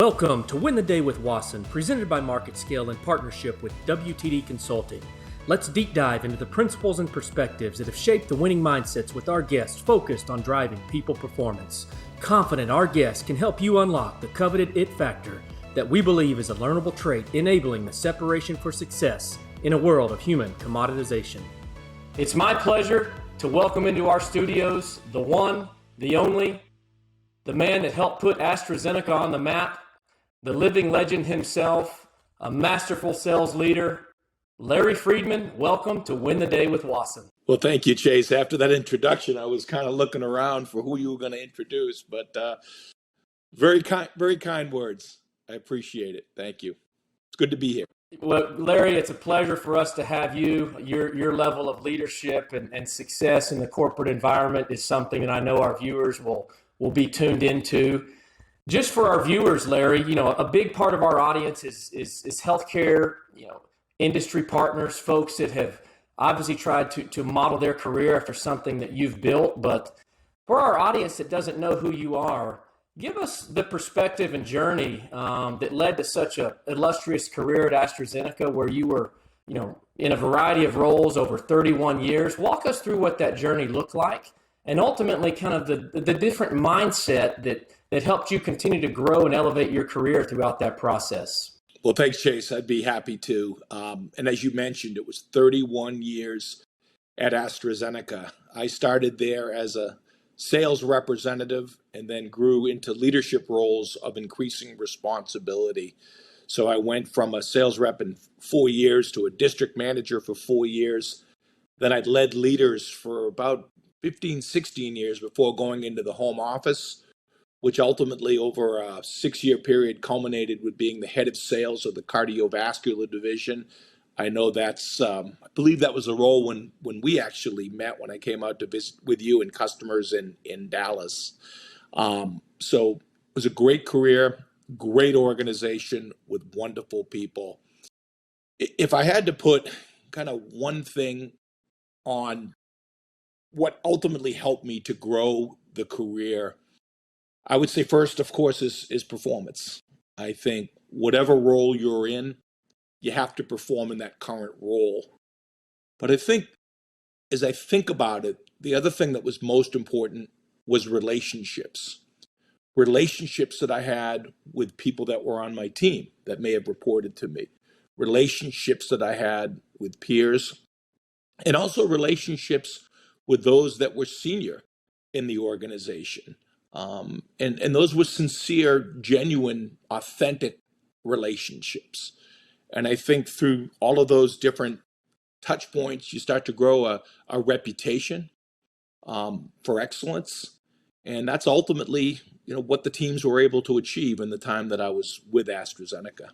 Welcome to Win the Day with Wasson, presented by MarketScale in partnership with WTD Consulting. Let's deep dive into the principles and perspectives that have shaped the winning mindsets with our guests focused on driving people performance. Confident our guests can help you unlock the coveted it factor that we believe is a learnable trait enabling the separation for success in a world of human commoditization. It's my pleasure to welcome into our studios the one, the only, the man that helped put AstraZeneca on the map, the living legend himself, a masterful sales leader, Larry Freedman. Welcome to Win the Day with Wasson. Well, thank you, Chase. After that introduction, I was kind of looking around for who you were going to introduce, but very kind words. I appreciate it. Thank you. It's good to be here. Well, Larry, it's a pleasure for us to have you. Your level of leadership and success in the corporate environment is something that I know our viewers will be tuned into. Just for our viewers, Larry, a big part of our audience is healthcare, industry partners, folks that have obviously tried to model their career after something that you've built. But for our audience that doesn't know who you are, give us the perspective and journey that led to such an illustrious career at AstraZeneca, where you were, in a variety of roles over 31 years. Walk us through what that journey looked like, and ultimately kind of the different mindset that helped you continue to grow and elevate your career throughout that process. Well, thanks, Chase. I'd be happy to. And as you mentioned, it was 31 years at AstraZeneca. I started there as a sales representative and then grew into leadership roles of increasing responsibility. So I went from a sales rep in 4 years to a district manager for 4 years. Then I'd led leaders for about 15, 16 years before going into the home office, which ultimately over a 6-year period culminated with being the head of sales of the cardiovascular division. I know I believe that was a role when we actually met, when I came out to visit with you and customers in Dallas. So it was a great career, great organization with wonderful people. If I had to put kind of one thing on what ultimately helped me to grow the career, I would say first, of course, is performance. I think whatever role you're in, you have to perform in that current role. But I think, as I think about it, the other thing that was most important was relationships. Relationships that I had with people that were on my team that may have reported to me. Relationships that I had with peers, and also relationships with those that were senior in the organization. And those were sincere, genuine, authentic relationships. And I think through all of those different touch points, you start to grow a reputation for excellence. And that's ultimately, what the teams were able to achieve in the time that I was with AstraZeneca.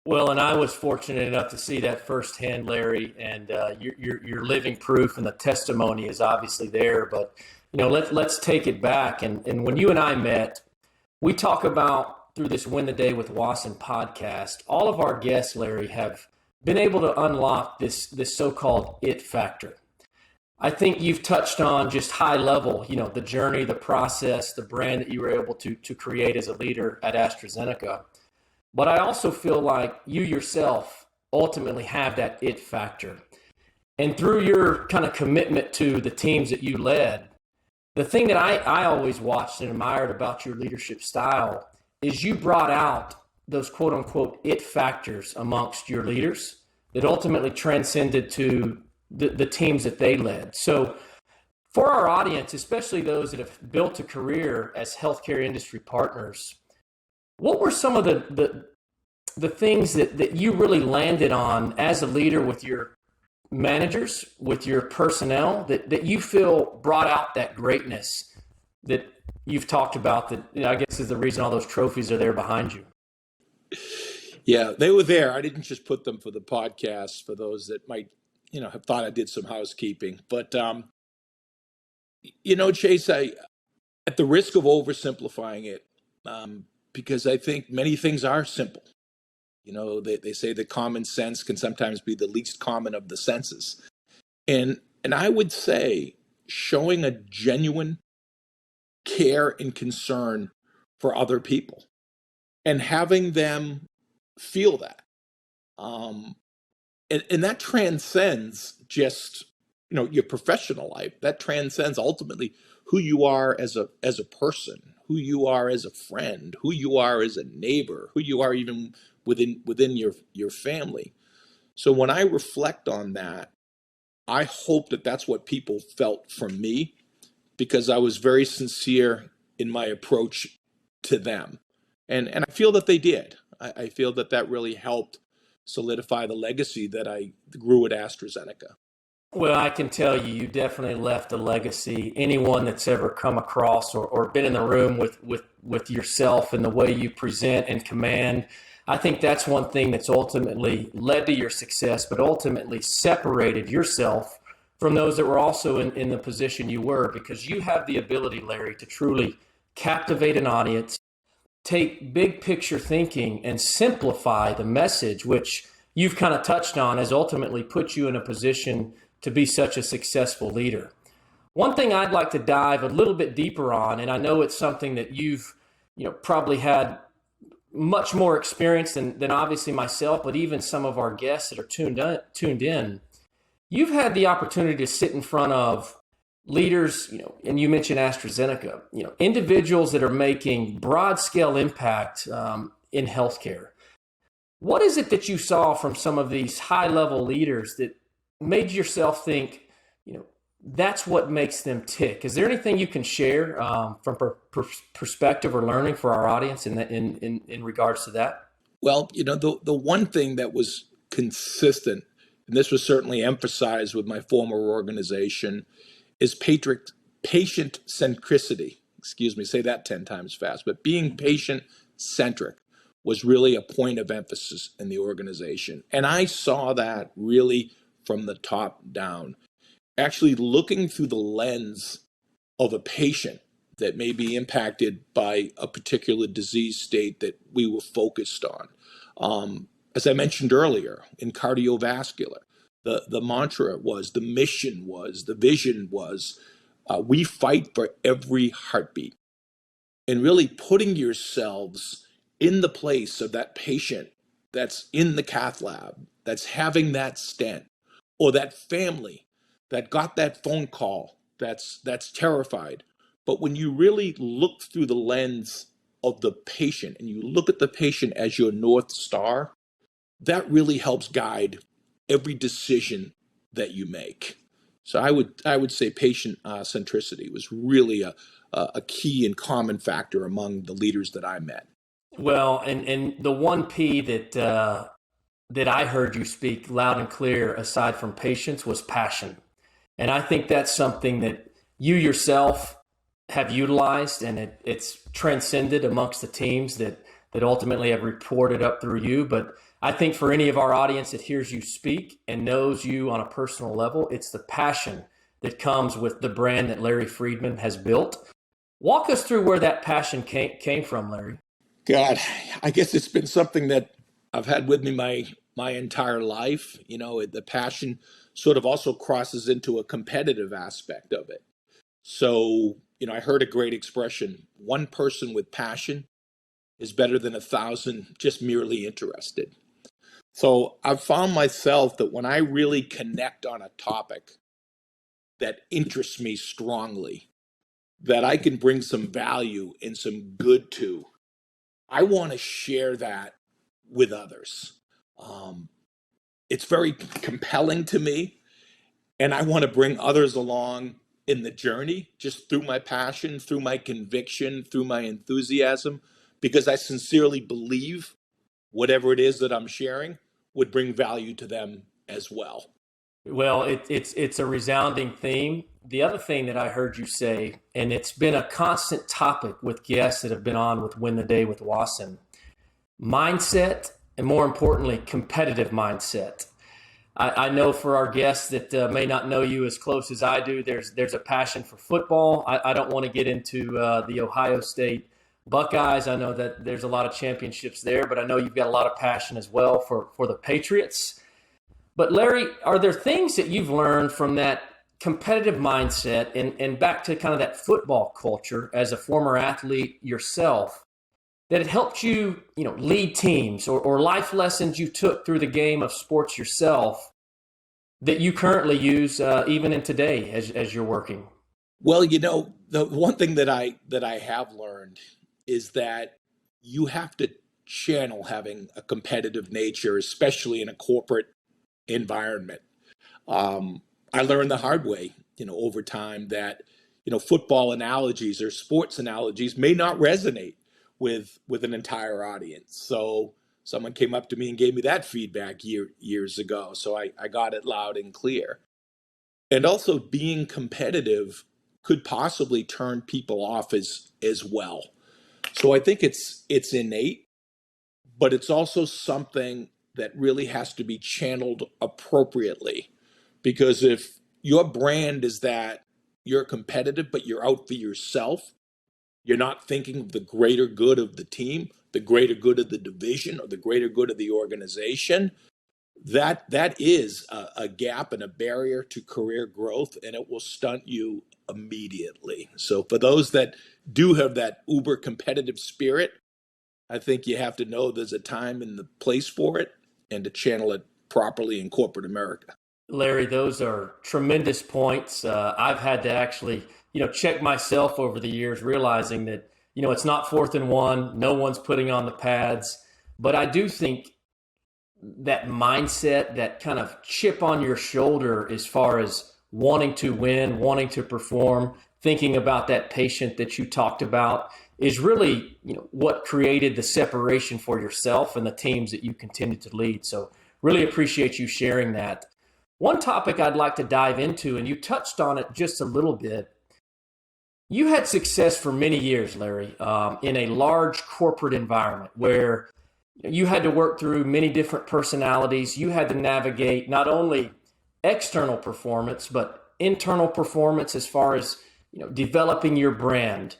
Well, and I was fortunate enough to see that firsthand, Larry, and you're living proof, and the testimony is obviously there. But let's take it back. And when you and I met, we talk about, through this Win the Day with Wasson podcast, all of our guests, Larry, have been able to unlock this so-called it factor. I think you've touched on just high level, the journey, the process, the brand that you were able to create as a leader at AstraZeneca. But I also feel like you yourself ultimately have that it factor. And through your kind of commitment to the teams that you led, the thing that I always watched and admired about your leadership style is you brought out those quote unquote it factors amongst your leaders that ultimately transcended to the teams that they led. So for our audience, especially those that have built a career as healthcare industry partners, what were some of the things that you really landed on as a leader with your managers, with your personnel, that you feel brought out that greatness that you've talked about, that I guess is the reason all those trophies are there behind you? Yeah, they were there. I didn't just put them for the podcast for those that might, have thought I did some housekeeping. But, Chase, at the risk of oversimplifying it, because I think many things are simple. They say that common sense can sometimes be the least common of the senses. And I would say showing a genuine care and concern for other people. and having them feel that. Um, and that transcends just, your professional life. That transcends ultimately who you are as a person, who you are as a friend, who you are as a neighbor, who you are even within your family. So when I reflect on that, I hope that that's what people felt from me, because I was very sincere in my approach to them. And I feel that they did. I feel that that really helped solidify the legacy that I grew at AstraZeneca. Well, I can tell you, you definitely left a legacy. Anyone that's ever come across or been in the room with yourself and the way you present and command, I think that's one thing that's ultimately led to your success, but ultimately separated yourself from those that were also in the position you were, because you have the ability, Larry, to truly captivate an audience, take big picture thinking and simplify the message, which you've kind of touched on, has ultimately put you in a position to be such a successful leader. One thing I'd like to dive a little bit deeper on, and I know it's something that you've probably had much more experience than obviously myself, but even some of our guests that are tuned in. You've had the opportunity to sit in front of leaders, and you mentioned AstraZeneca, individuals that are making broad scale impact in healthcare. What is it that you saw from some of these high level leaders that made yourself think, that's what makes them tick? Is there anything you can share from perspective or learning for our audience in regards to that? Well, the one thing that was consistent, and this was certainly emphasized with my former organization, is patient centricity. Excuse me, say that 10 times fast. But being patient centric was really a point of emphasis in the organization. And I saw that really from the top down, actually looking through the lens of a patient that may be impacted by a particular disease state that we were focused on. As I mentioned earlier, in cardiovascular, the mantra was, the mission was, the vision was, we fight for every heartbeat. And really putting yourselves in the place of that patient that's in the cath lab, that's having that stent, or that family that got that phone call that's terrified. But when you really look through the lens of the patient and you look at the patient as your North Star, that really helps guide every decision that you make. So I would say patient centricity was really a key and common factor among the leaders that I met. Well, and the one P that I heard you speak loud and clear, aside from patience, was passion. And I think that's something that you yourself have utilized, and it's transcended amongst the teams that ultimately have reported up through you. But I think for any of our audience that hears you speak and knows you on a personal level, it's the passion that comes with the brand that Larry Freedman has built. Walk us through where that passion came from, Larry. God, I guess it's been something that I've had with me my entire life. The passion sort of also crosses into a competitive aspect of it. So, I heard a great expression: one person with passion is better than 1,000 just merely interested. So I've found myself that when I really connect on a topic that interests me strongly, that I can bring some value and some good to, I want to share that with others. It's very compelling to me, and I want to bring others along in the journey, just through my passion, through my conviction, through my enthusiasm, because I sincerely believe whatever it is that I'm sharing would bring value to them as well. Well, it's a resounding theme. The other thing that I heard you say, and it's been a constant topic with guests that have been on with Win the Day with Wasson, mindset, and more importantly, competitive mindset. I know for our guests that may not know you as close as I do, there's a passion for football. I don't want to get into the Ohio State Buckeyes. I know that there's a lot of championships there, but I know you've got a lot of passion as well for the Patriots. But Larry, are there things that you've learned from that competitive mindset and back to kind of that football culture as a former athlete yourself that it helped you, lead teams or life lessons you took through the game of sports yourself that you currently use even in today as you're working? Well, the one thing that I have learned is that you have to channel having a competitive nature, especially in a corporate environment. I learned the hard way, over time that, football analogies or sports analogies may not resonate with an entire audience. So someone came up to me and gave me that feedback years ago. So I got it loud and clear. And also being competitive could possibly turn people off as well. So I think it's innate, but it's also something that really has to be channeled appropriately. Because if your brand is that you're competitive, but you're out for yourself, you're not thinking of the greater good of the team, the greater good of the division, or the greater good of the organization, that is a gap and a barrier to career growth, and it will stunt you immediately. So for those that do have that uber competitive spirit, I think you have to know there's a time and the place for it and to channel it properly in corporate America. Larry, those are tremendous points. I've had to actually, check myself over the years, realizing that, it's not 4th and 1. No one's putting on the pads. But I do think that mindset, that kind of chip on your shoulder as far as wanting to win, wanting to perform, thinking about that patient that you talked about is really, what created the separation for yourself and the teams that you continue to lead. So really appreciate you sharing that. One topic I'd like to dive into, and you touched on it just a little bit. You had success for many years, Larry, in a large corporate environment where you had to work through many different personalities. You had to navigate not only external performance, but internal performance as far as developing your brand.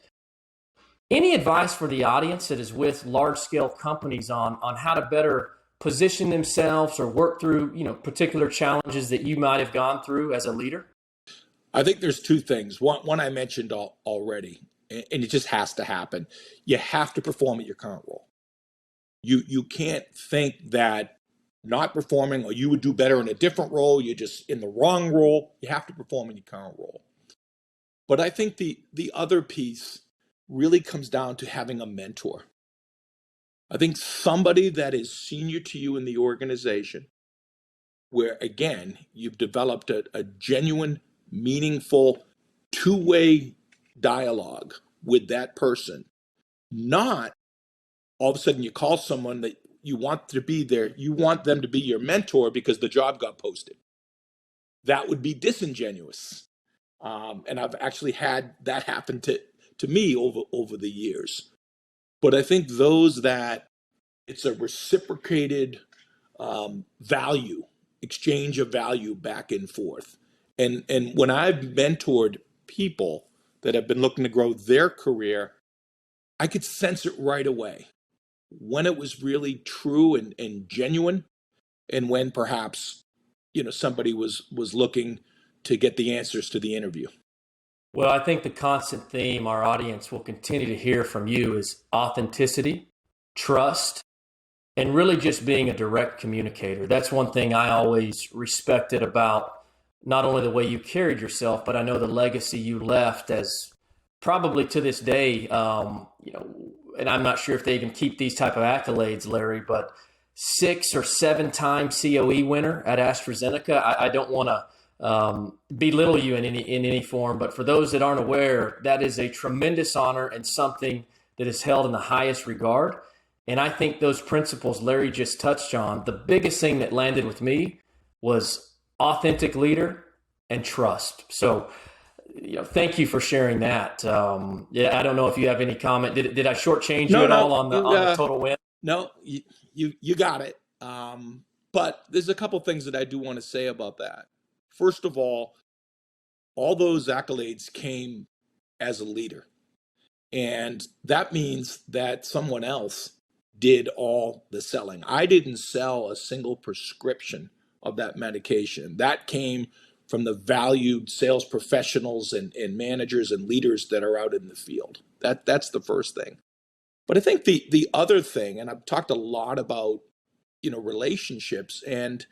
Any advice for the audience that is with large-scale companies on how to better position themselves or work through particular challenges that you might have gone through as a leader? I think there's two things. One I mentioned already, and it just has to happen. You have to perform at your current role. You can't think that not performing or you would do better in a different role, you're just in the wrong role. You have to perform in your current role. But I think the other piece really comes down to having a mentor. I think somebody that is senior to you in the organization, where again, you've developed a genuine, meaningful, two-way dialogue with that person, not all of a sudden you call someone that you want to be there, you want them to be your mentor because the job got posted. That would be disingenuous. And I've actually had that happen to me over the years. But I think those that it's a reciprocated value, exchange of value back and forth. And when I've mentored people that have been looking to grow their career, I could sense it right away when it was really true and genuine, and when perhaps somebody was looking to get the answers to the interview. Well, I think the constant theme our audience will continue to hear from you is authenticity, trust, and really just being a direct communicator. That's one thing I always respected about not only the way you carried yourself, but I know the legacy you left as probably to this day, and I'm not sure if they even keep these type of accolades, Larry, but 6 or 7 time COE winner at AstraZeneca. I don't want to belittle you in any form, but for those that aren't aware, that is a tremendous honor and something that is held in the highest regard. And I think those principles Larry just touched on, the biggest thing that landed with me was authentic leader and trust. So, thank you for sharing that. Yeah, I don't know if you have any comment. Did I shortchange you at all on the total win? No, you got it. But there's a couple things that I do want to say about that. First of all those accolades came as a leader. And that means that someone else did all the selling. I didn't sell a single prescription of that medication. That came from the valued sales professionals and managers and leaders that are out in the field. That's the first thing. But I think the other thing, and I've talked a lot about, relationships, and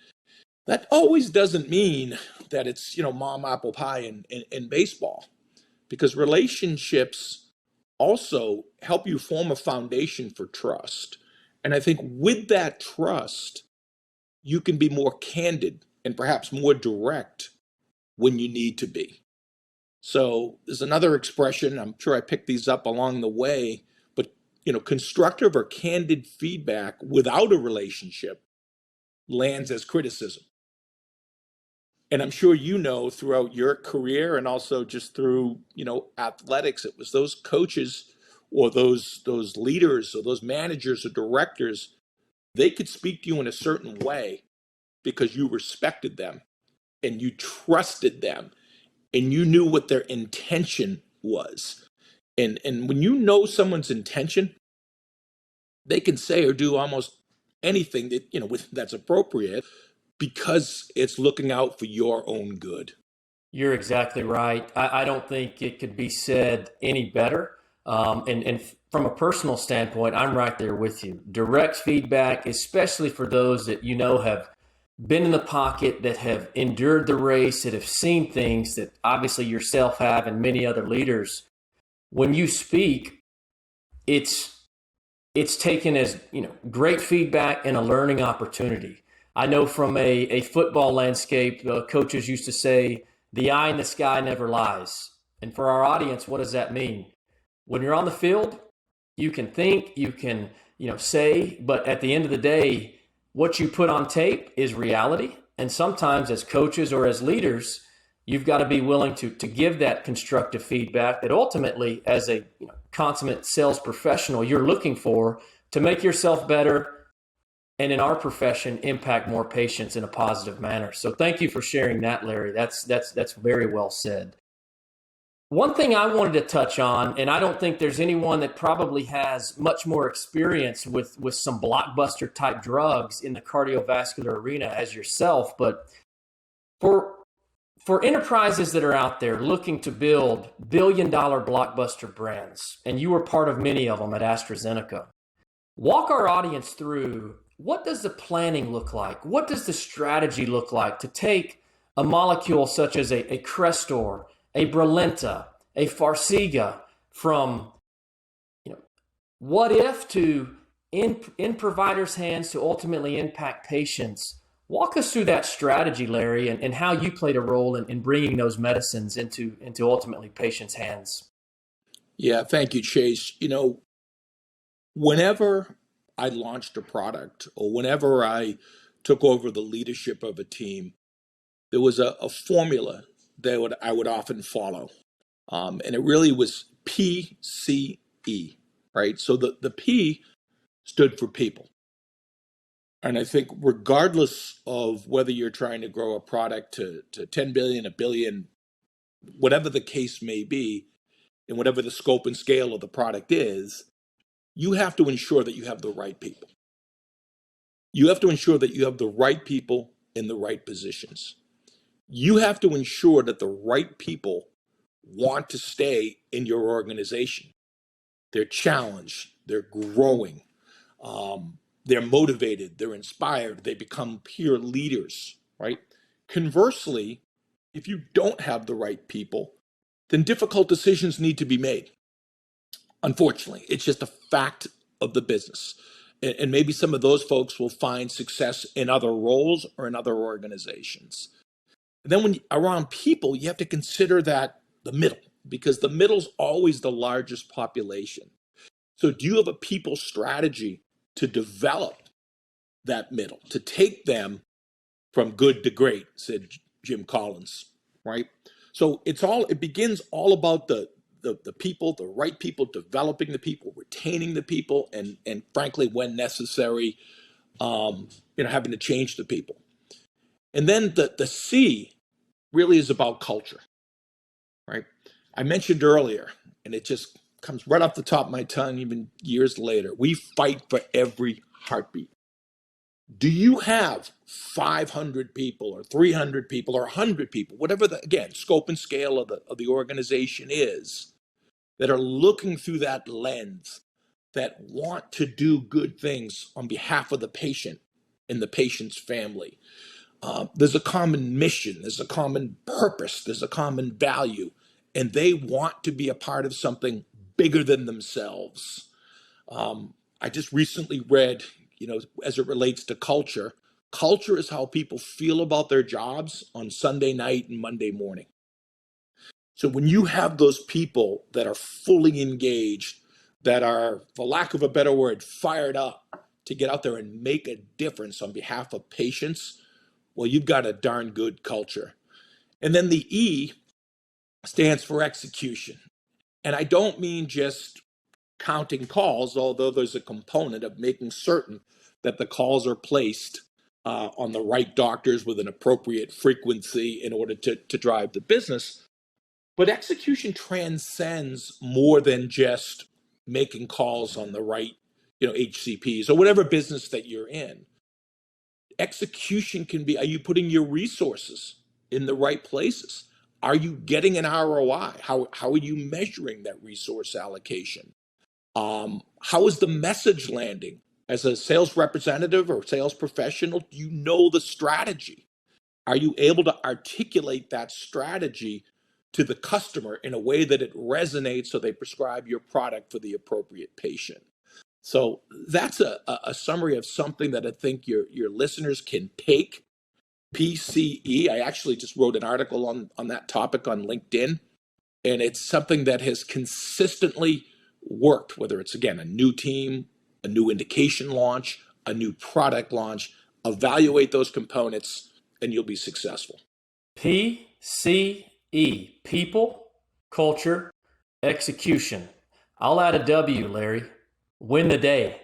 that always doesn't mean that it's, mom apple pie in baseball, because relationships also help you form a foundation for trust. And I think with that trust, you can be more candid and perhaps more direct when you need to be. So there's another expression, I'm sure I picked these up along the way, but constructive or candid feedback without a relationship lands as criticism. And I'm sure throughout your career and also just through, athletics, it was those coaches or those leaders or those managers or directors, they could speak to you in a certain way because you respected them and you trusted them and you knew what their intention was. And when you know someone's intention, they can say or do almost anything that, that's appropriate because it's looking out for your own good. You're exactly right. I don't think it could be said any better. And from a personal standpoint, I'm right there with you. Direct feedback, especially for those that have been in the pocket, that have endured the race, that have seen things that obviously yourself have and many other leaders. When you speak, it's taken as great feedback and a learning opportunity. I know from a football landscape, coaches used to say, the eye in the sky never lies. And for our audience, what does that mean? When you're on the field, you can think, you can, say, but at the end of the day, what you put on tape is reality. And sometimes as coaches or as leaders, you've got to be willing to give that constructive feedback that ultimately, as a consummate sales professional, you're looking for to make yourself better, and in our profession, impact more patients in a positive manner. So thank you for sharing that, Larry. That's very well said. One thing I wanted to touch on, and I don't think there's anyone that probably has much more experience with some blockbuster type drugs in the cardiovascular arena as yourself, but for enterprises that are out there looking to build billion-dollar blockbuster brands, and you were part of many of them at AstraZeneca, walk our audience through, what does the planning look like? What does the strategy look like to take a molecule such as a Crestor, a Brilinta, a Farxiga from what if to in providers' hands to ultimately impact patients? Walk us through that strategy, Larry, and how you played a role in bringing those medicines into ultimately patients' hands. Yeah, thank you, Chase. Whenever I launched a product or whenever I took over the leadership of a team, there was a formula that I would often follow. And it really was PCE, right? So the P stood for people. And I think regardless of whether you're trying to grow a product to 10 billion, a billion, whatever the case may be, and whatever the scope and scale of the product is, you have to ensure that you have the right people. You have to ensure that you have the right people in the right positions. You have to ensure that the right people want to stay in your organization. They're challenged, they're growing, they're motivated, they're inspired, they become peer leaders, right? Conversely, if you don't have the right people, then difficult decisions need to be made. Unfortunately, it's just a fact of the business. And maybe some of those folks will find success in other roles or in other organizations. And then around people, you have to consider that the middle, because the middle's always the largest population. So do you have a people strategy to develop that middle, to take them from good to great, said Jim Collins, right? So it begins all about the people, the right people, developing the people, retaining the people, and frankly, when necessary, having to change the people. And then the C really is about culture, right? I mentioned earlier, and it just comes right off the top of my tongue, even years later. We fight for every heartbeat. Do you have 500 people or 300 people or 100 people, whatever again, scope and scale of the organization is, that are looking through that lens that want to do good things on behalf of the patient and the patient's family. There's a common mission, there's a common purpose, there's a common value, and they want to be a part of something bigger than themselves. I just recently read, as it relates to culture, culture is how people feel about their jobs on Sunday night and Monday morning. So when you have those people that are fully engaged, that are, for lack of a better word, fired up to get out there and make a difference on behalf of patients, well, you've got a darn good culture. And then the E stands for execution. And I don't mean just counting calls, although there's a component of making certain that the calls are placed on the right doctors with an appropriate frequency in order to drive the business. But execution transcends more than just making calls on the right, HCPs or whatever business that you're in. Execution can be, are you putting your resources in the right places? Are you getting an ROI? How are you measuring that resource allocation? How is the message landing? As a sales representative or sales professional, do you know the strategy? Are you able to articulate that strategy to the customer in a way that it resonates so they prescribe your product for the appropriate patient? So that's a summary of something that I think your listeners can take. PCE, I actually just wrote an article on that topic on LinkedIn, and it's something that has consistently worked, whether it's, again, a new team, a new indication launch, a new product launch. Evaluate those components and you'll be successful. PCE, people, culture, execution. I'll add a W, Larry. Win the day.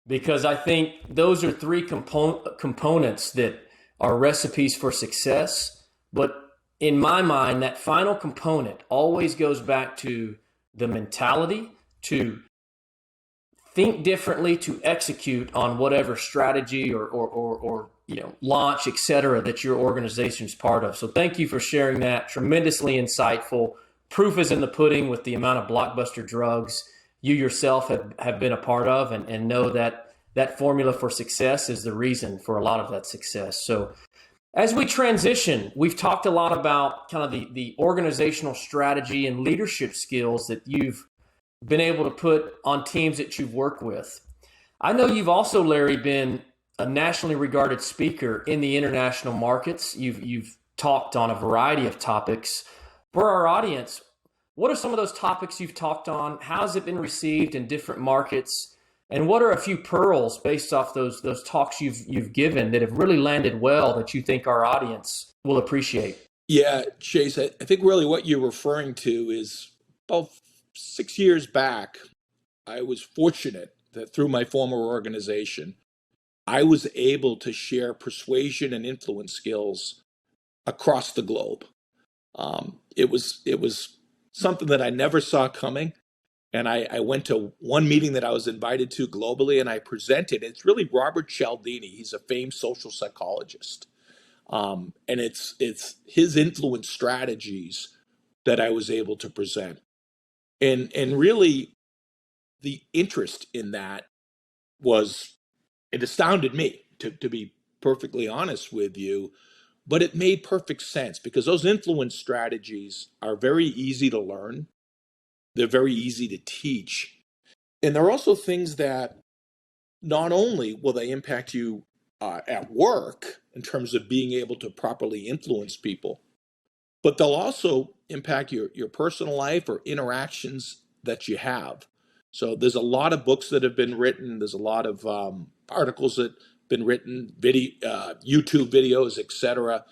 Because I think those are three components that are recipes for success. But in my mind, that final component always goes back to the mentality, to think differently, to execute on whatever strategy or launch, et cetera, that your organization is part of. So thank you for sharing that. Tremendously insightful. Proof is in the pudding with the amount of blockbuster drugs you yourself have been a part of, and know that that formula for success is the reason for a lot of that success. So as we transition, we've talked a lot about kind of the organizational strategy and leadership skills that you've been able to put on teams that you've worked with. I know you've also, Larry, been a nationally regarded speaker in the international markets. You've talked on a variety of topics. For our audience, what are some of those topics you've talked on? How has it been received in different markets? And what are a few pearls based off those talks you've given that have really landed well that you think our audience will appreciate? Yeah, Chase, I think really what you're referring to is about 6 years back, I was fortunate that through my former organization, I was able to share persuasion and influence skills across the globe. It was something that I never saw coming. And I went to one meeting that I was invited to globally, and I presented. It's really Robert Cialdini. He's a famed social psychologist. And it's his influence strategies that I was able to present. And really the interest in that it astounded me, to be perfectly honest with you, but it made perfect sense because those influence strategies are very easy to learn. They're very easy to teach. And they're also things that not only will they impact you at work in terms of being able to properly influence people, but they'll also impact your personal life or interactions that you have. So there's a lot of books that have been written. There's a lot of articles that have been written, YouTube videos, etc.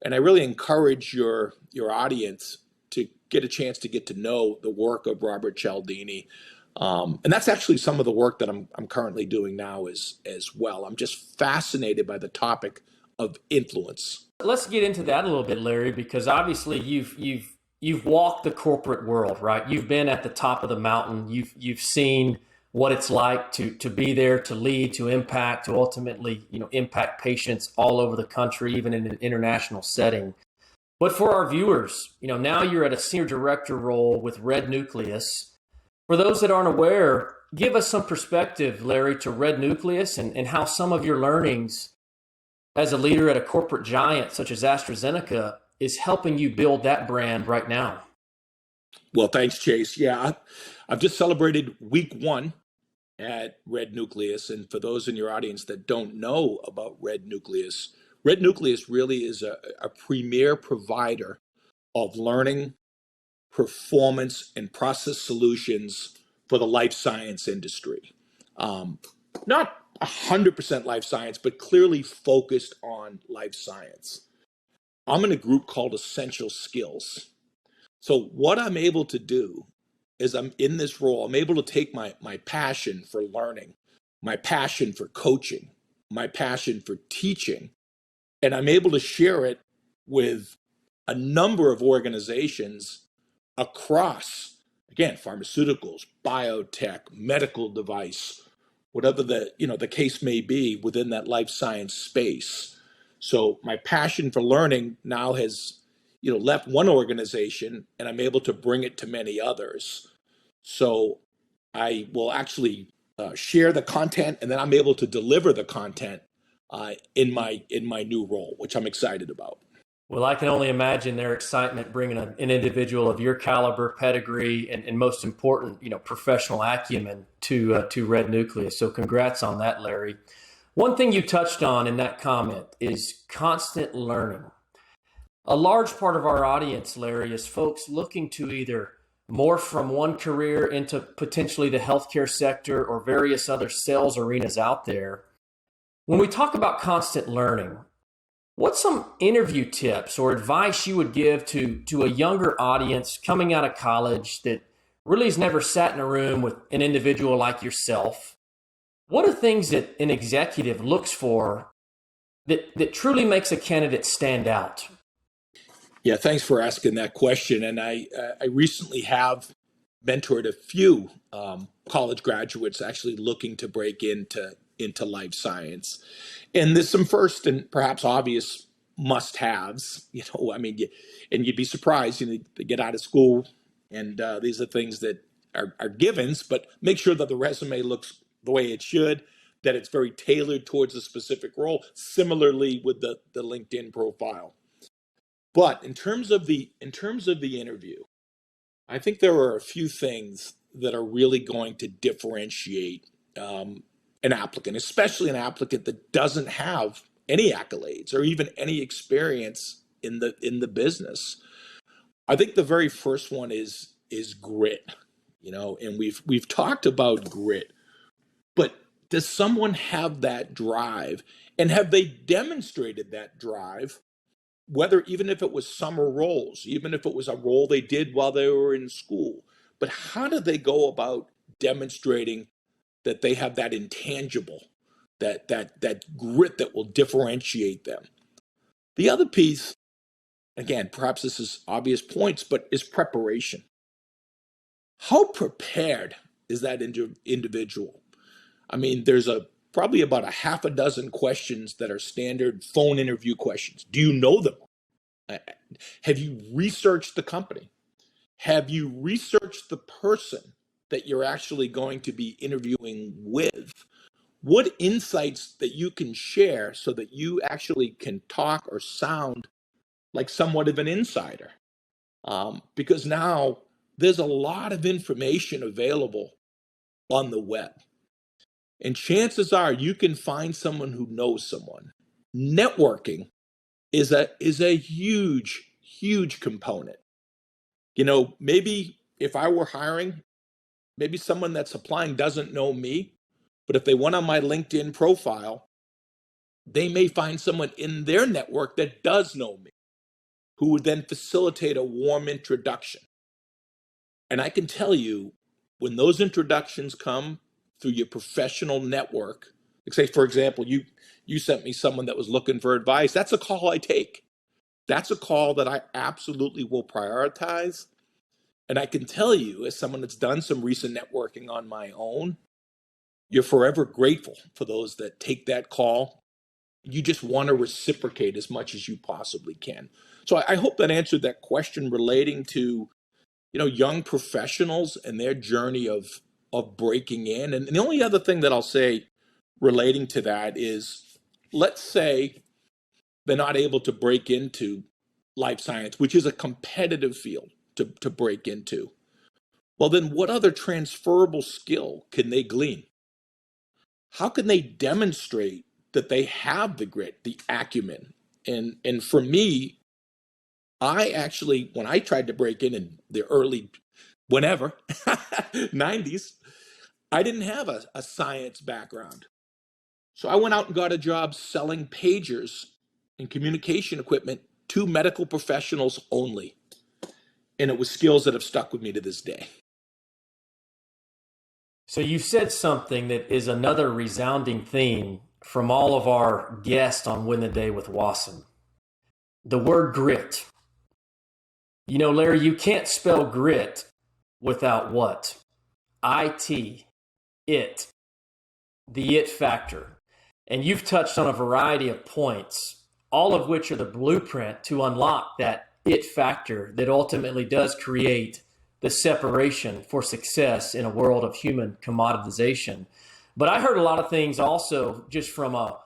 And I really encourage your audience to get a chance to get to know the work of Robert Cialdini. And that's actually some of the work that I'm currently doing now as well. I'm just fascinated by the topic of influence. Let's get into that a little bit, Larry, because obviously you've walked the corporate world, right? You've been at the top of the mountain. You've seen what it's like to be there, to lead, to impact, to ultimately, impact patients all over the country, even in an international setting. But for our viewers, now you're at a senior director role with Red Nucleus. For those that aren't aware, give us some perspective, Larry, to Red Nucleus and how some of your learnings as a leader at a corporate giant such as AstraZeneca is helping you build that brand right now. Well, thanks, Chase. Yeah, I've just celebrated week 1 at Red Nucleus. And for those in your audience that don't know about Red Nucleus really is a premier provider of learning, performance, and process solutions for the life science industry. Um, Not 100% life science, but clearly focused on life science. I'm in a group called Essential Skills. So what I'm able to do is I'm in this role, I'm able to take my passion for learning, my passion for coaching, my passion for teaching, and I'm able to share it with a number of organizations across, again, pharmaceuticals, biotech, medical device, whatever the case may be within that life science space. So my passion for learning now has left one organization, and I'm able to bring it to many others. So I will actually share the content, and then I'm able to deliver the content in my new role, which I'm excited about. Well, I can only imagine their excitement bringing an individual of your caliber, pedigree, and most important, professional acumen to Red Nucleus. So, congrats on that, Larry. One thing you touched on in that comment is constant learning. A large part of our audience, Larry, is folks looking to either morph from one career into potentially the healthcare sector or various other sales arenas out there. When we talk about constant learning, what's some interview tips or advice you would give to a younger audience coming out of college that really has never sat in a room with an individual like yourself? What are things that an executive looks for that truly makes a candidate stand out? Yeah, thanks for asking that question. And I recently have mentored a few college graduates actually looking to break into life science. And there's some first and perhaps obvious must-haves. And you'd be surprised. They get out of school, and these are things that are givens. But make sure that the resume looks the way it should, that it's very tailored towards a specific role. Similarly with the LinkedIn profile. But in terms of the interview, I think there are a few things that are really going to differentiate an applicant, especially an applicant that doesn't have any accolades or even any experience in the business. I think the very first one is grit, and we've talked about grit, but does someone have that drive, and have they demonstrated that drive? Whether even if it was summer roles, even if it was a role they did while they were in school, but how do they go about demonstrating that they have that intangible, that grit that will differentiate them? The other piece, again, perhaps this is obvious points, but is preparation. How prepared is that individual? I mean, there's probably about a half a dozen questions that are standard phone interview questions. Do you know them? Have you researched the company? Have you researched the person that you're actually going to be interviewing with? What insights that you can share so that you actually can talk or sound like somewhat of an insider? Because now there's a lot of information available on the web. And chances are you can find someone who knows someone. Networking is a huge component. Maybe if I were hiring, maybe someone that's applying doesn't know me, but if they went on my LinkedIn profile, they may find someone in their network that does know me, who would then facilitate a warm introduction. And I can tell you, when those introductions come through your professional network, like say, for example, you sent me someone that was looking for advice, that's a call I take. That's a call that I absolutely will prioritize. And I can tell you, as someone that's done some recent networking on my own, you're forever grateful for those that take that call. You just want to reciprocate as much as you possibly can. So I hope that answered that question relating to, young professionals and their journey of of breaking in. And the only other thing that I'll say relating to that is, let's say they're not able to break into life science, which is a competitive field to break into. Well, then what other transferable skill can they glean? How can they demonstrate that they have the grit, the acumen? And for me, I actually, when I tried to break in the early, whenever, 90s, I didn't have a science background. So I went out and got a job selling pagers and communication equipment to medical professionals only. And it was skills that have stuck with me to this day. So you said something that is another resounding theme from all of our guests on Win the Day with Wasson. The word grit. You know, Larry, you can't spell grit without what? IT, it, the it factor. And you've touched on a variety of points, all of which are the blueprint to unlock that it factor that ultimately does create the separation for success in a world of human commoditization. But I heard a lot of things also just from a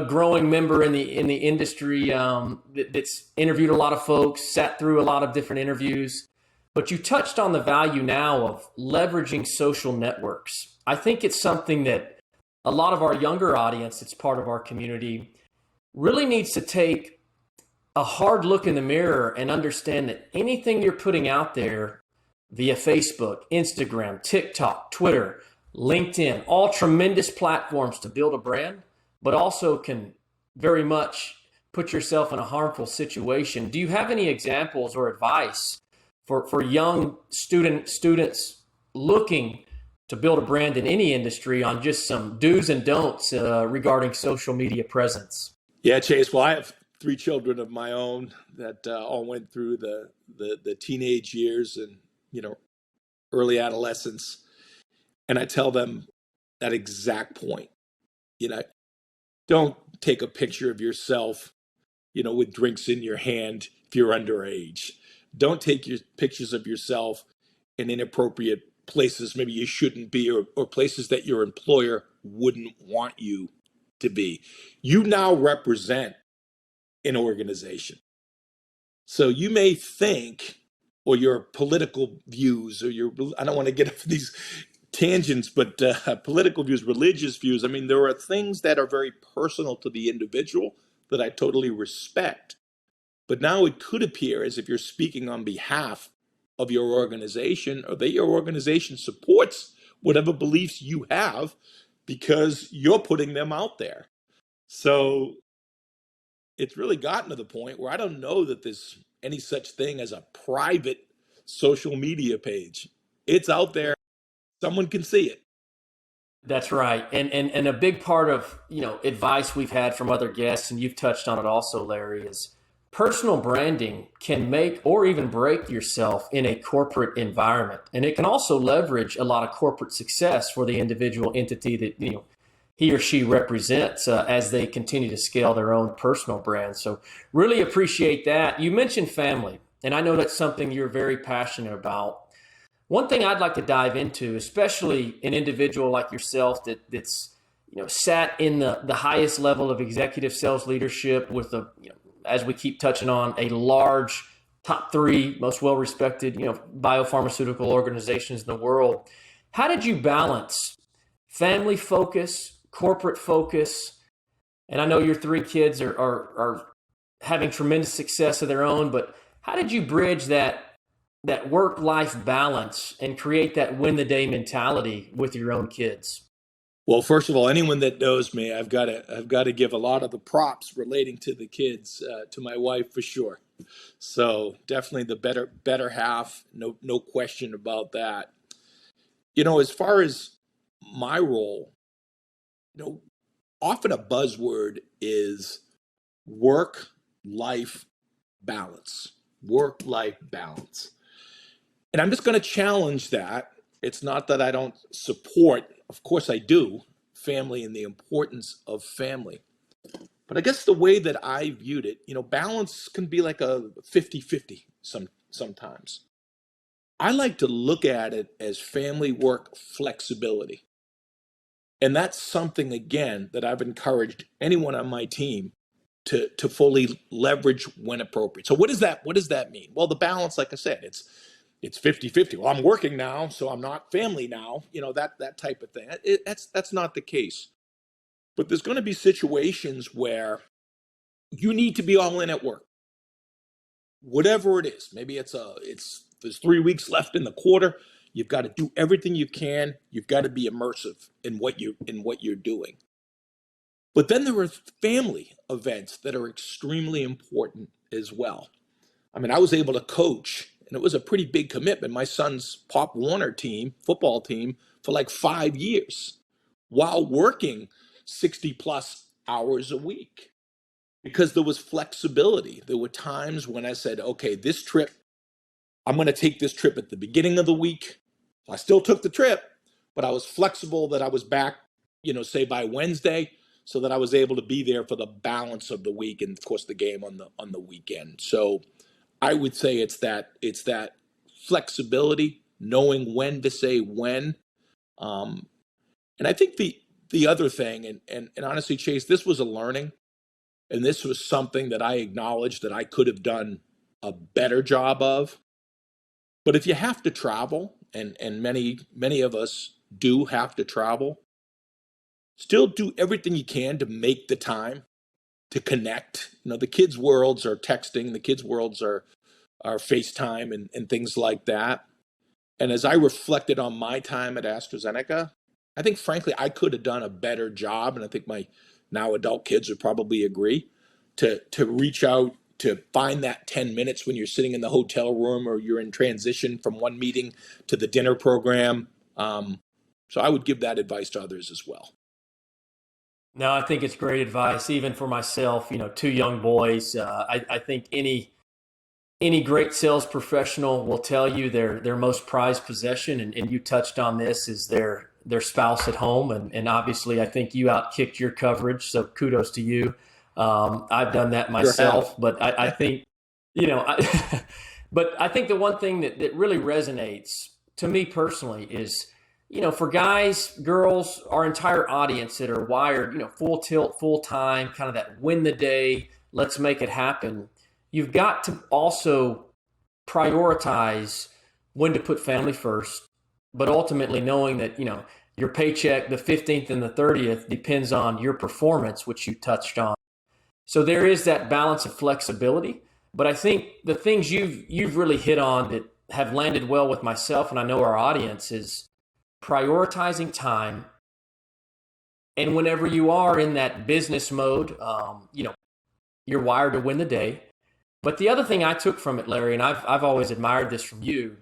growing member in the industry that's interviewed a lot of folks, sat through a lot of different interviews. But you touched on the value now of leveraging social networks. I think it's something that a lot of our younger audience that's part of our community really needs to take a hard look in the mirror and understand that anything you're putting out there via Facebook, Instagram, TikTok, Twitter, LinkedIn, all tremendous platforms to build a brand, but also can very much put yourself in a harmful situation. Do you have any examples or advice for young students looking to build a brand in any industry on just some do's and don'ts regarding social media presence? Yeah, Chase. Well, I have 3 children of my own that all went through the teenage years and early adolescence, and I tell them that exact point. Don't take a picture of yourself, with drinks in your hand if you're underage. Don't take your pictures of yourself in inappropriate places maybe you shouldn't be, or places that your employer wouldn't want you to be. You now represent an organization. So you may think, or your political views, or I don't want to get off these tangents, but political views, religious views. I mean, there are things that are very personal to the individual that I totally respect. But now it could appear as if you're speaking on behalf of your organization, or that your organization supports whatever beliefs you have because you're putting them out there. So it's really gotten to the point where I don't know that there's any such thing as a private social media page. It's out there. Someone can see it. That's right. And a big part of, advice we've had from other guests, and you've touched on it also, Larry, is personal branding can make or even break yourself in a corporate environment. And it can also leverage a lot of corporate success for the individual entity that, he or she represents as they continue to scale their own personal brand. So really appreciate that. You mentioned family, and I know that's something you're very passionate about. One thing I'd like to dive into, especially an individual like yourself that's sat in the highest level of executive sales leadership with as we keep touching on, a large top 3 most well-respected biopharmaceutical organizations in the world. How did you balance family focus, corporate focus? And I know your 3 kids are having tremendous success of their own, but how did you bridge that work-life balance and create that win-the-day mentality with your own kids? Well, first of all, anyone that knows me, I've got to give a lot of the props relating to the kids to my wife for sure. So definitely the better half, no question about that. As far as my role, often a buzzword is work-life balance. Work-life balance. And I'm just going to challenge that. It's not that I don't support, of course I do, family and the importance of family. But I guess the way that I viewed it, balance can be like a 50-50 sometimes. I like to look at it as family work flexibility. And that's something, again, that I've encouraged anyone on my team to fully leverage when appropriate. So what does that mean? Well, the balance, like I said, it's 50-50. Well, I'm working now, so I'm not family now, that type of thing. That's not the case. But there's going to be situations where you need to be all in at work, whatever it is. Maybe there's 3 weeks left in the quarter. You've got to do everything you can. You've got to be immersive in what you're doing. But then there are family events that are extremely important as well. I mean, I was able to coach, and it was a pretty big commitment, my son's Pop Warner team, football team, for like 5 years while working 60 plus hours a week because there was flexibility. There were times when I said, okay, this trip, I'm going to take this trip at the beginning of the week. I still took the trip, but I was flexible that I was back, say by Wednesday, so that I was able to be there for the balance of the week and of course the game on the weekend. So I would say it's that flexibility, knowing when to say when. Um, and I think the other thing, and honestly, Chase, this was a learning, and this was something that I acknowledged that I could have done a better job of. But if you have to travel, and many of us do have to travel, still do everything you can to make the time to connect. The kids' worlds are texting, the kids' worlds are FaceTime and things like that. And as I reflected on my time at AstraZeneca, I think frankly I could have done a better job, and I think my now adult kids would probably agree to reach out to find that 10 minutes when you're sitting in the hotel room or you're in transition from one meeting to the dinner program. So I would give that advice to others as well. No, I think it's great advice, even for myself. Two young boys. I think any great sales professional will tell you their most prized possession, and you touched on this, is their spouse at home, and obviously I think you outkicked your coverage, so kudos to you. I've done that Sure have. myself, but I think but I think the one thing that really resonates to me personally is, for guys, girls, our entire audience that are wired, full tilt, full time, kind of that win the day, let's make it happen. You've got to also prioritize when to put family first, but ultimately knowing that, your paycheck, the 15th and the 30th, depends on your performance, which you touched on. So there is that balance of flexibility. But I think the things you've really hit on that have landed well with myself, and I know our audience, is prioritizing time. And whenever you are in that business mode, you're wired to win the day. But the other thing I took from it, Larry, and I've always admired this from you,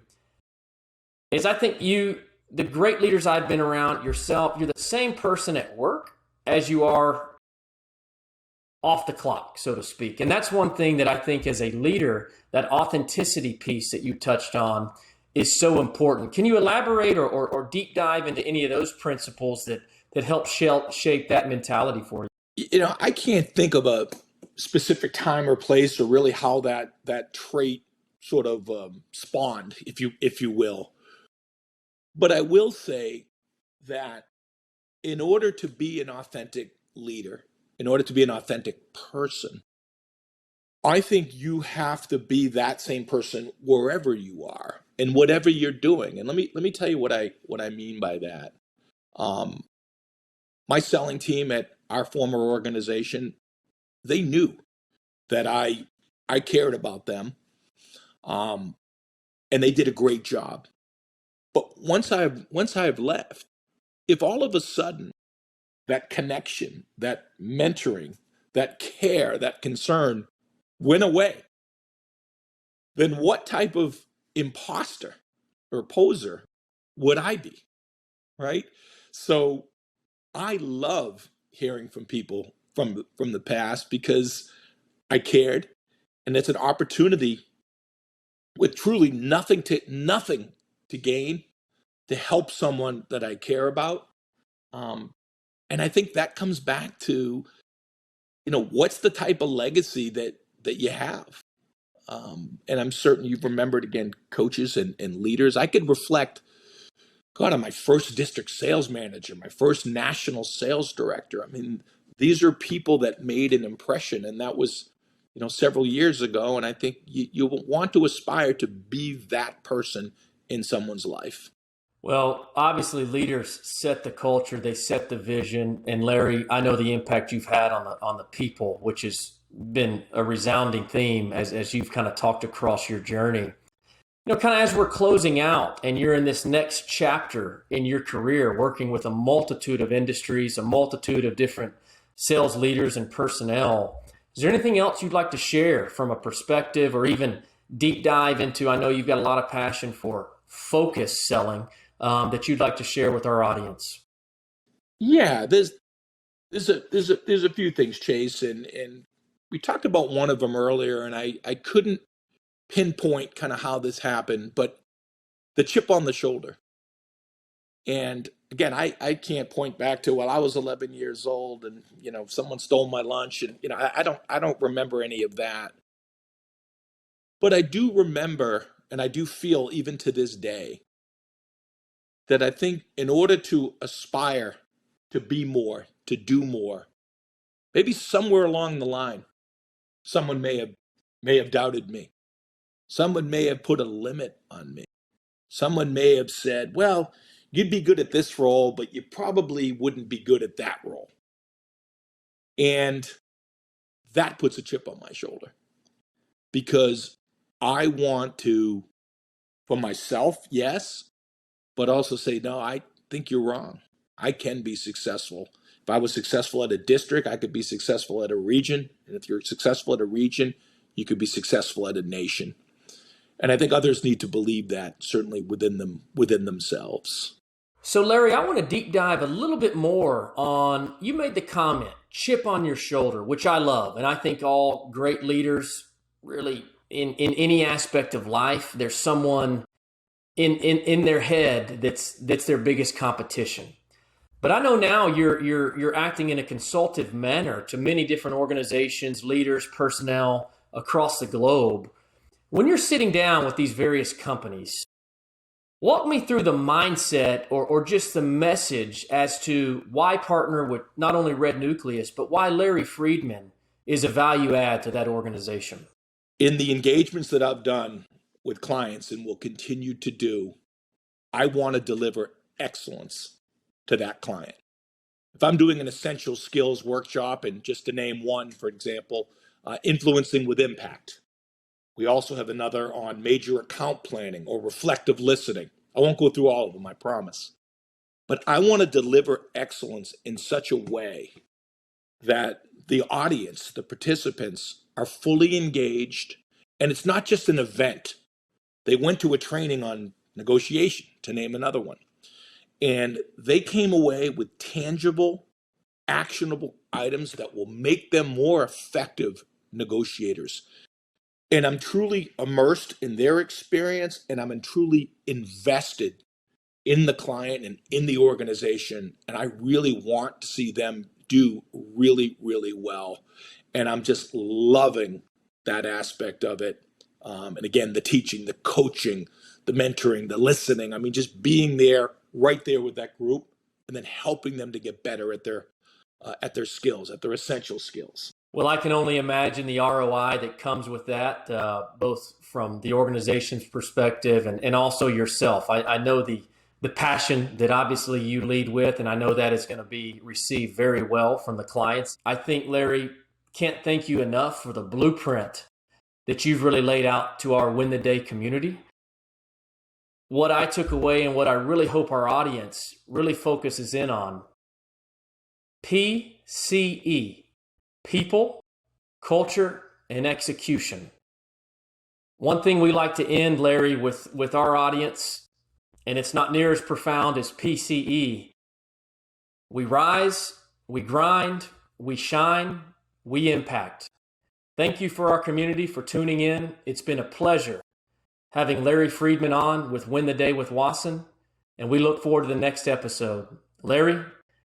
is I think the great leaders I've been around, yourself, you're the same person at work as you are off the clock, so to speak. And that's one thing that I think as a leader, that authenticity piece that you touched on is so important. Can you elaborate or deep dive into any of those principles that help shape that mentality for you? I can't think of a specific time or place or really how that trait sort of spawned, if you will. But I will say that in order to be an authentic leader, in order to be an authentic person, I think you have to be that same person wherever you are and whatever you're doing. And let me tell you what I mean by that. Um, my selling team at our former organization, they knew that I cared about them, um, and they did a great job. But once I've left, if all of a sudden that connection, that mentoring, that care, that concern went away, then what type of imposter or poser would I be? Right? So I love hearing from people from the past because I cared, and it's an opportunity with truly nothing to gain to help someone that I care about. Um, and I think that comes back to what's the type of legacy that you have. And I'm certain you've remembered, again, coaches and leaders. I could reflect, God, on my first district sales manager, my first national sales director. I mean, these are people that made an impression, and that was, several years ago. And I think you want to aspire to be that person in someone's life. Well, obviously, leaders set the culture, they set the vision. And Larry, I know the impact you've had on the people, which has been a resounding theme as you've kind of talked across your journey. Kind of as we're closing out and you're in this next chapter in your career, working with a multitude of industries, a multitude of different sales leaders and personnel, is there anything else you'd like to share from a perspective or even deep dive into? I know you've got a lot of passion for focus selling that you'd like to share with our audience. Yeah, there's a few things, Chase, and we talked about one of them earlier, and I couldn't pinpoint kind of how this happened, but the chip on the shoulder. And again, I can't point back to, well, I was 11 years old and, someone stole my lunch and, I don't remember any of that. But I do remember, and I do feel even to this day, that I think in order to aspire to be more, to do more, maybe somewhere along the line, someone may have doubted me. Someone may have put a limit on me. Someone may have said, well, you'd be good at this role, but you probably wouldn't be good at that role. And that puts a chip on my shoulder because I want to, for myself, yes, but also say, no, I think you're wrong. I can be successful. If I was successful at a district, I could be successful at a region. And if you're successful at a region, you could be successful at a nation. And I think others need to believe that, certainly within themselves. So, Larry, I want to deep dive a little bit more on, you made the comment, chip on your shoulder, which I love. And I think all great leaders really in any aspect of life, there's someone in their head that's their biggest competition. But I know now you're acting in a consultative manner to many different organizations, leaders, personnel across the globe. When you're sitting down with these various companies, walk me through the mindset or just the message as to why partner with not only Red Nucleus, but why Larry Freedman is a value add to that organization. In the engagements that I've done with clients and will continue to do, I want to deliver excellence to that client. If I'm doing an essential skills workshop, and just to name one, for example, influencing with impact. We also have another on major account planning or reflective listening. I won't go through all of them, I promise. But I want to deliver excellence in such a way that the audience, the participants, are fully engaged. And it's not just an event. They went to a training on negotiation, to name another one. And they came away with tangible, actionable items that will make them more effective negotiators. And I'm truly immersed in their experience, and I'm truly invested in the client and in the organization. And I really want to see them do really, really well. And I'm just loving that aspect of it. And again, the teaching, the coaching, the mentoring, the listening. I mean, just being there, right there with that group, and then helping them to get better at their skills, at their essential skills. Well, I can only imagine the ROI that comes with that, both from the organization's perspective and also yourself. I know the passion that obviously you lead with, and I know that is going to be received very well from the clients. I think, Larry, can't thank you enough for the blueprint that you've really laid out to our Win the Day community. What I took away and what I really hope our audience really focuses in on, PCE. People, culture, and execution. One thing we like to end, Larry, with our audience, and it's not near as profound as PCE. We rise, we grind, we shine, we impact. Thank you for our community for tuning in. It's been a pleasure having Larry Freedman on with Win the Day with Wasson, and we look forward to the next episode. Larry,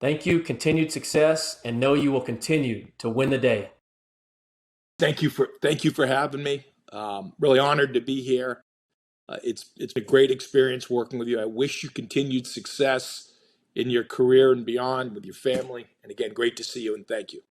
thank you, continued success, and know you will continue to win the day. Thank you for having me. Really honored to be here. It's been a great experience working with you. I wish you continued success in your career and beyond with your family. And again, great to see you and thank you.